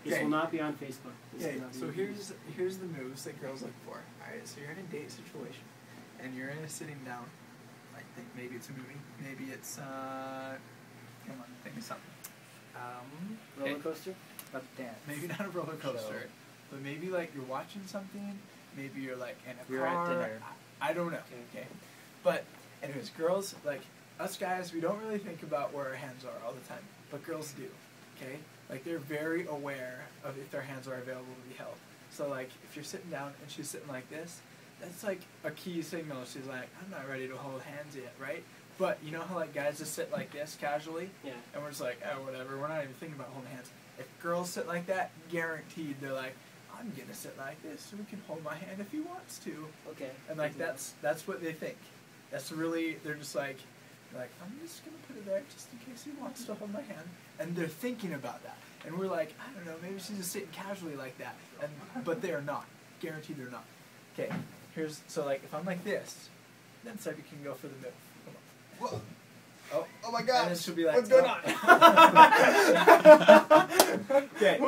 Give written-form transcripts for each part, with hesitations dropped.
This will not be on Facebook. Okay, so here's the moves that girls look for. Alright, so you're in a date situation, and you're in a sitting down. I think maybe it's a movie. Maybe it's, come on, think of something. Roller coaster? Let's dance. Maybe not a roller coaster, but maybe like you're watching something. Maybe you're like in a You're car. at dinner. I don't know. Okay, but anyways, girls, like us guys, we don't really think about where our hands are all the time, but girls do. Okay, like they're very aware of if their hands are available to be held. So like if you're sitting down and she's sitting like this, that's like a key signal. She's like, I'm not ready to hold hands yet, right? But you know how like guys just sit like this casually? Yeah. And we're just like, oh, whatever. We're not even thinking about holding hands. If girls sit like that, guaranteed they're like, I'm gonna sit like this so we can hold my hand if he wants to. Okay. And like that's what they think. That's really, they're just like, I'm just gonna put it there just in case he wants to hold my hand. And they're thinking about that. And we're like, I don't know, maybe she's just sitting casually like that. But they are not. Guaranteed they're not. Okay. So like if I'm like this, then Sebi can go for the move. Come on. Oh my God! And then she'll be like, what's going on? Okay.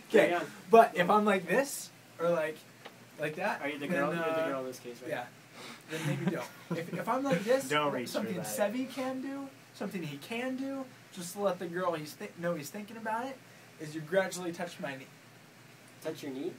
Okay. But if I'm like this, or like that, Are you the girl? You're the girl in this case, right? Yeah. Then maybe don't. If I'm like this, Don't reach something for that. Sevi can do, something he can do, just to let the girl know he's thinking about it, is you gradually touch my knee. Touch your knee?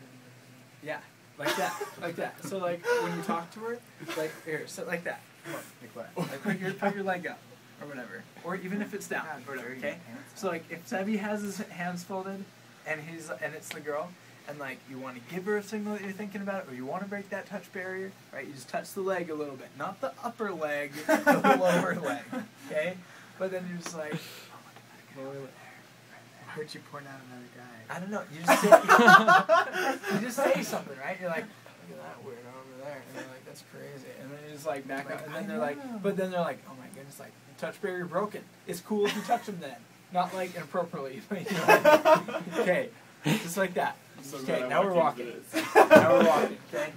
Yeah. Like that. Like that. So like when you talk to her, like here, sit like that. Come on. Like what? Like put your leg up. Or whatever. Or even if it's down. Or whatever, okay? So like if Sebi has his hands folded and it's the girl, and like you want to give her a signal that you're thinking about it, or you want to break that touch barrier, right? You just touch the leg a little bit. Not the upper leg, the lower leg. Okay? But then you're just like, lower leg. I heard you point out another guy. I don't know. You just say something, right? You're like, look at that weirdo over there, and you're like, that's crazy. And then you just like back up, and then they're like, oh my goodness, like touch barrier broken. It's cool if you touch them then, not like inappropriately. Okay, just like that. Okay, now we're walking. Now we're walking. Okay,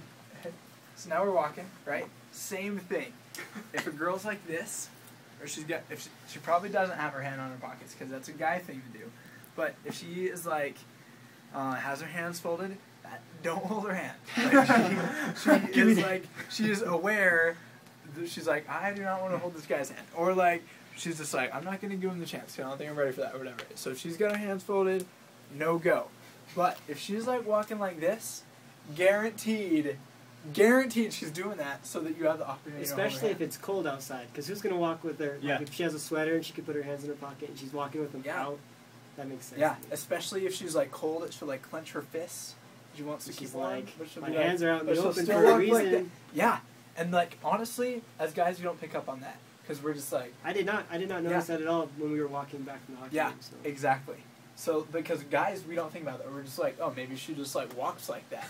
so now we're walking, right? Same thing. If a girl's like this, or if she probably doesn't have her hand on her pockets because that's a guy thing to do. But if she is like, has her hands folded, don't hold her hand. Like, she is like, she is aware. She's like, I do not want to hold this guy's hand. Or like, she's just like, I'm not going to give him the chance. I don't think I'm ready for that or whatever. So if she's got her hands folded, no go. But if she's like walking like this, guaranteed she's doing that so that you have the opportunity to hold her Especially hand. if it's cold outside. Because who's going to walk with her? Yeah. Like if she has a sweater and she can put her hands in her pocket and she's walking with them out, that makes sense. Yeah, especially if she's like cold, she'll like clench her fists. She wants to She's keep warm, like, but she'll my be hands are out in but the she'll open still for a walk like that. reason. Yeah, and like honestly, as guys, we don't pick up on that because we're just like. I did not notice that at all when we were walking back from the hockey Yeah, game. So. exactly. So because guys, we don't think about that. We're just like, oh, maybe she just like walks like that.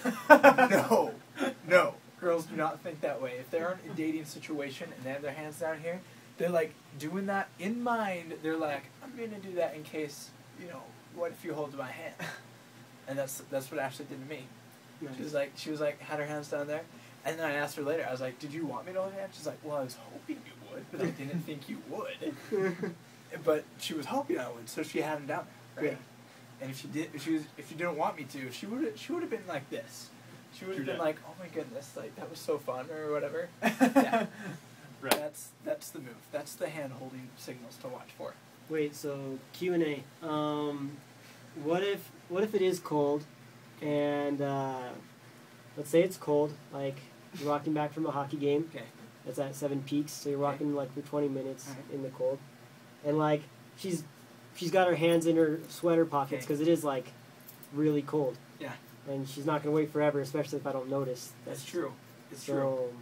No, girls do not think that way. If they're in a dating situation and they have their hands down here, they're like doing that in mind. They're like, I'm gonna do that in case, what if you hold my hand? And that's what Ashley did to me. Nice. She was like, had her hands down there, and then I asked her later. I was like, did you want me to hold your hand? She's like, well, I was hoping you would, but I didn't think you would. But she was hoping I would, so she had him down there, right? Yeah. And if you didn't want me to, she would have been like this. She would have been like, oh my goodness, like that was so fun or whatever. Yeah. Right. That's the move. That's the hand holding signals to watch for. Wait, so Q&A. What if it is cold, and let's say it's cold, like you're walking back from a hockey game. Okay. That's at 7 Peaks, so you're walking like for 20 minutes Alright. in the cold, and like she's got her hands in her sweater pockets because it is like really cold. Yeah. And she's not gonna wait forever, especially if I don't notice. That's true. It's so, true.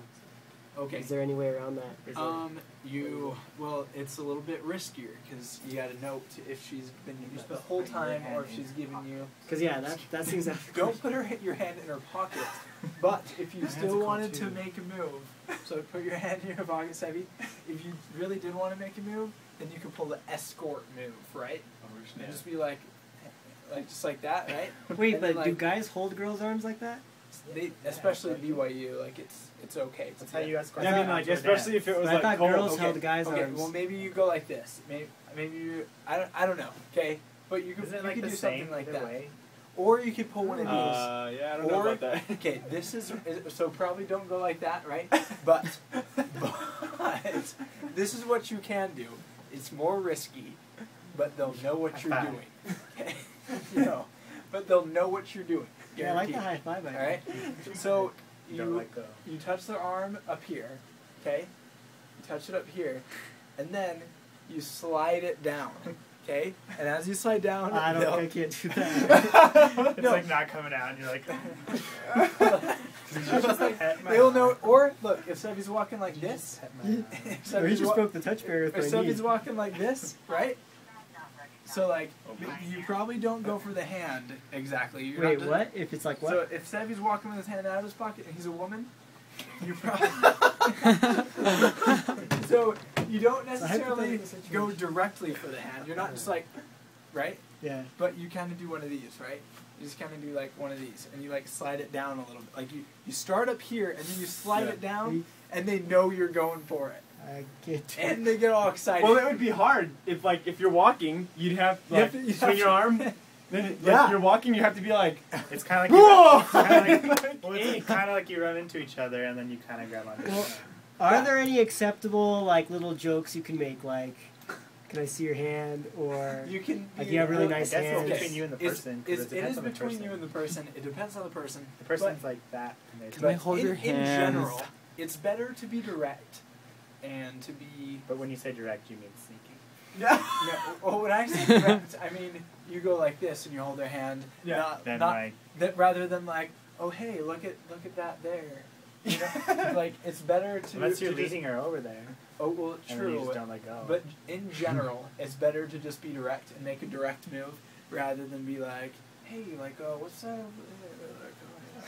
Okay. Is there any way around that? Is Well, it's a little bit riskier because you got to note if she's been used the whole time or if she's giving you. Because that seems that. Don't put your hand in her pocket. But if you hands still are cold wanted too. to make a move, so put your hand in your pocket, Sebi. If you really did want to make a move, then you could pull the escort move, right? And just be like just like that, right? Wait, And but then, do guys hold girls' arms like that? Especially BYU, like it's okay. That's how you escort. Yeah, I mean, like especially if it was I like thought cold. girls Okay, held guys' okay, arms. well maybe you go like this. Maybe you. I don't know. Okay, But you could, Isn't it you like could the do same something like either that. way? Or you could pull one of these. Yeah, I don't know about that. Okay, this is so probably don't go like that, right? But this is what you can do. It's more risky, but they'll know what you're doing. Okay, but they'll know what you're doing. Yeah, I like the Guaranteed. high five. All right. So Don't you let go. you touch their arm up here, okay? You touch it up here, and then you slide it down, okay? And as you slide down, I don't they'll- think I can't do that. It's No. like not coming out, and you're like, They'll know. Or look, if Sebby's walking like this, Or he Sebby's just broke the touch barrier with if my knee. Sebby's walking like this, right? So like, you probably don't go for the hand exactly. You're Wait, not what? If it's like what? So if Sebby's walking with his hand out of his pocket and he's a woman, you probably. So you don't necessarily hypothetical situation. go directly for the hand. You're not just like, right? Yeah. But you kind of do one of these, right? You just kind of do like one of these, and you like slide it down a little bit. Like you start up here, and then you slide it down, and they know you're going for it, I get and they get all excited. Well, that would be hard if you're walking, you'd have You have like to- you swing have your to- arm. Then Yeah. if you're walking, you have to be like, it's kind of whoa! it's kind of like you run into each other, and then you kind of grab onto Well, each Are there any acceptable like little jokes you can make? Like, can I see your hand? Or You can. Like, you have really other. I nice guess hands. it's between you and the person. 'cause It depends is on the between person. you and the person. It depends on the person. The person's like that. And they're Can I But hold in, your in hands? general, it's better to be direct, and to be. But when you say direct, you mean sneaky. No, well, when I say direct, I mean you go like this and you hold their hand. Yeah. Then Not like, that rather than like, oh hey, look at that there. You know? Like it's better to. unless you're to just- leading her over there, Oh well, and then you true. just don't let go. But in general, it's better to just be direct and make a direct move rather than be like, hey, like, oh, what's that?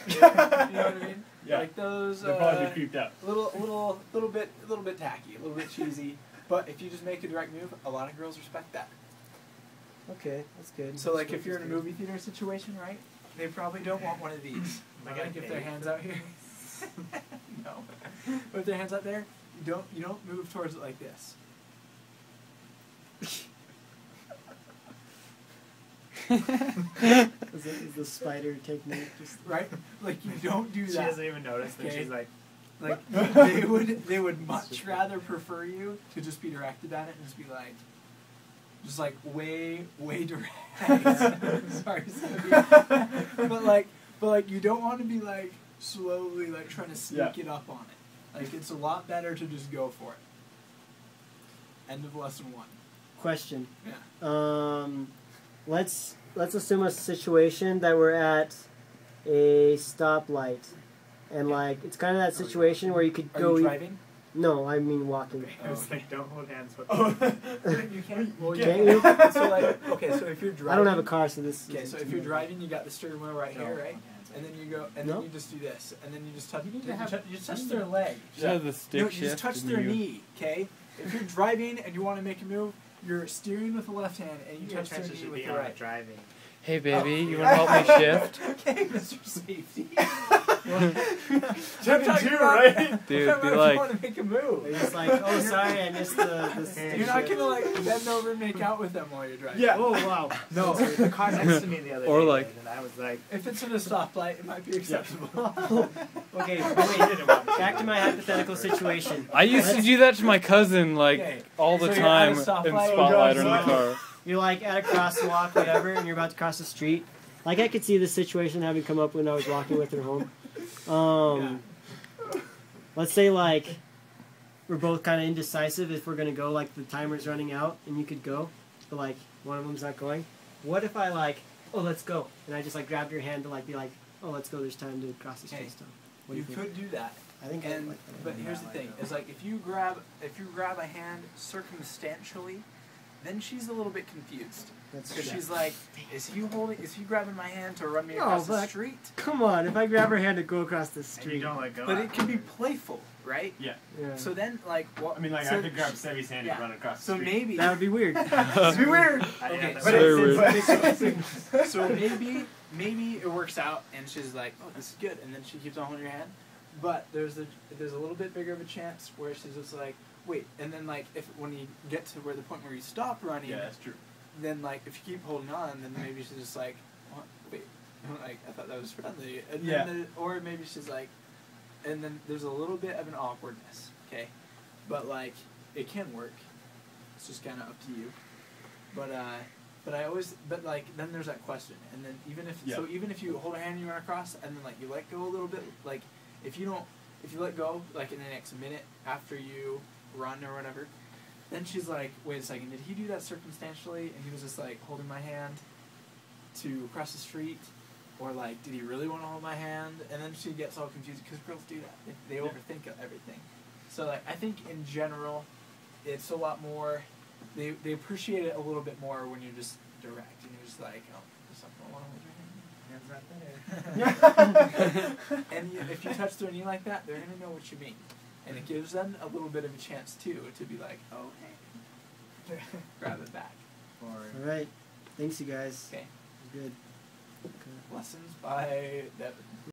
You know what I mean? Yeah. Like those. They'll probably be creeped out. Little bit tacky, a little bit cheesy. But if you just make a direct move, a lot of girls respect that. okay, that's good. So like if you're in a movie theater situation, right? They probably don't want one of these. Like if their hands out here. No. But if their hands out there, you don't move towards it like this. Is the spider technique just Right? Like you don't do she that. doesn't even notice. Then Okay. she's like, Like they would much rather prefer you to just be directed at it and just be like, just like way direct. Sorry, Sandy. but like you don't want to be like slowly like trying to sneak it up on it. Like it's a lot better to just go for it. End of lesson 1. question? Yeah. Let's assume a situation that we're at a stoplight, and like it's kind of that situation where you could Are go. you driving? No, I mean walking. I was like, don't hold hands with Oh, me. you can't. Well, Can't you? So like, okay, so if you're driving, I don't have a car, so this. Okay, so if you're driving, you got the steering wheel right here, right? And then you go, and No. then you just do this, and then you just touch. You need to You have- touch their leg. Just have the stick No, you just shift touch and their you- knee. Okay. If you're driving and you want to make a move, you're steering with the left hand, and you Your touch their attention knee should with be the on right. driving. Hey baby, Oh. you want to help me shift? Okay, Mr. Safety. Devin talking too, about- right? Dude, I'm be talking about if you like, want to make a move. It's like, oh, sorry, I missed the. stick You're not shift. gonna like bend over and make out with them while you're driving. Yeah. Oh wow. No, the car next to me the other Or day, like- and I was like, If it's in a stoplight, it might be acceptable. Okay, wait. Back to my hypothetical situation. I used to do that to my cousin like Okay. all the So you're time at a in stoplight? spotlight Oh, or in the God. car. You're like at a crosswalk, whatever, and you're about to cross the street. Like I could see this situation having come up when I was walking with her home. Let's say like we're both kind of indecisive if we're gonna go. Like the timer's running out, and you could go, but like one of them's not going. What if I like, oh let's go, and I just like grabbed your hand to like be like, oh let's go. There's time to cross the street. Hey, Still. What do You you think? could do that. I think. And like that. but here's the thing: is like if you grab a hand circumstantially, then she's a little bit confused That's because true. she's like, is he grabbing my hand to run me No, across the but- street? Come on, if I grab her hand to go across the and you street. don't let go. But it can be playful, right? Yeah. Yeah. So then, like, what? I mean, like, so, I could grab Sebby's hand yeah. and run across the So street. maybe That would be weird. it'd be weird. Yeah, Okay, that's but very weird. so maybe it works out, and she's like, oh, this is good, and then she keeps on holding your hand. But there's a little bit bigger of a chance where she's just like, wait, and then like when you get to where the point where you stop running, Yeah, that's true. then like if you keep holding on, then maybe she's just like, what? Wait, like I thought that was friendly, and Yeah. then or maybe she's like, and then there's a little bit of an awkwardness, okay, but like it can work. It's just kind of up to you, but I always like then there's that question, and then even if you hold a hand and you run across, and then like you let go a little bit, like if you let go like in the next minute after you run or whatever. Then she's like, wait a second, did he do that circumstantially? And he was just like holding my hand to cross the street? Or like, did he really want to hold my hand? And then she gets all confused because girls do that. They overthink everything. So like, I think in general, it's a lot more, they appreciate it a little bit more when you're just direct. And you're just like, oh, does someone want to hold your hand? Hands right there. And if you touch their knee like that, they're going to know what you mean. And it gives them a little bit of a chance, too, to be like, oh, hey. Grab it back. Or, All right. Thanks, you guys. okay. Good. Lessons by Devin.